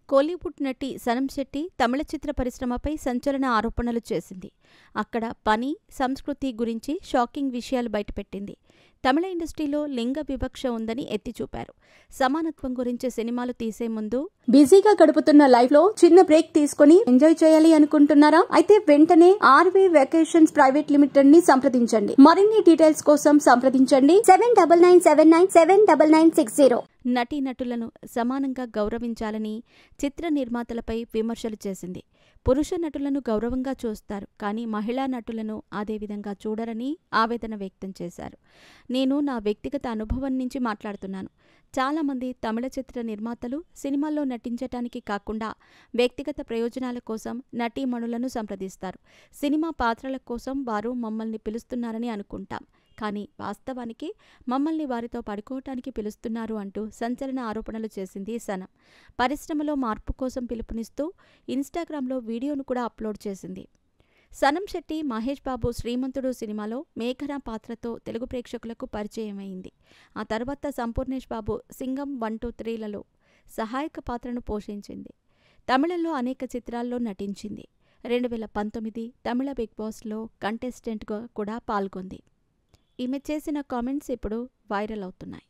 కోలీవుడ్ నటి సనం శెట్టి తమిళ చిత్ర పరిశ్రమపై సంచలన ఆరోపణలు చేసింది. అక్కడ పని, సంస్కృతి గురించి షాకింగ్ విషయాలు బయటపెట్టింది. తమిళ ఇండస్ట్రీలో లింగ వివక్ష ఉందని ఎత్తిచూపారు. సమానత్వం గురించి సినిమాలు తీసే ముందు బిజీగా గడుపుతున్న లైఫ్ లో చిన్న బ్రేక్ తీసుకుని ఎంజాయ్ చేయాలి అనుకుంటున్నారా? అయితే వెంటనే ఆర్వీ వెకేషన్స్ ప్రైవేట్ లిమిటెడ్ ని సంప్రదించండి. మరిన్ని డీటెయిల్స్ కోసం సంప్రదించండి 7997979960. నటీనటులను సమానంగా గౌరవించాలని చిత్ర నిర్మాతలపై విమర్శలు చేసింది. పురుష నటులను గౌరవంగా చూస్తారు, కానీ మహిళా నటులను అదే విధంగా చూడరని ఆవేదన వ్యక్తం చేశారు. నేను నా వ్యక్తిగత అనుభవం నుంచి మాట్లాడుతున్నాను. చాలామంది తమిళ చిత్ర నిర్మాతలు సినిమాల్లో నటించటానికి కాకుండా వ్యక్తిగత ప్రయోజనాల కోసం నటీమణులను సంప్రదిస్తారు. సినిమా పాత్రల కోసం వారు మమ్మల్ని పిలుస్తున్నారని అనుకుంటాం, కానీ వాస్తవానికి మమ్మల్ని వారితో పడుకోవటానికి పిలుస్తున్నారు అంటూ సంచలన ఆరోపణలు చేసింది సనం. పరిశ్రమలో మార్పు కోసం పిలుపునిస్తూ ఇన్స్టాగ్రామ్లో వీడియోను కూడా అప్లోడ్ చేసింది. సనం శెట్టి మహేష్ బాబు శ్రీమంతుడు సినిమాలో మేఘన పాత్రతో తెలుగు ప్రేక్షకులకు పరిచయమైంది. ఆ తర్వాత సంపూర్ణేష్ బాబు సింగం 1, 2, 3లలో సహాయక పాత్రను పోషించింది. తమిళంలో అనేక చిత్రాల్లో నటించింది. 2019 తమిళ బిగ్ బాస్లో కంటెస్టెంట్గా కూడా పాల్గొంది. ఈమె చేసిన కామెంట్స్ ఇప్పుడు వైరల్ అవుతున్నాయి.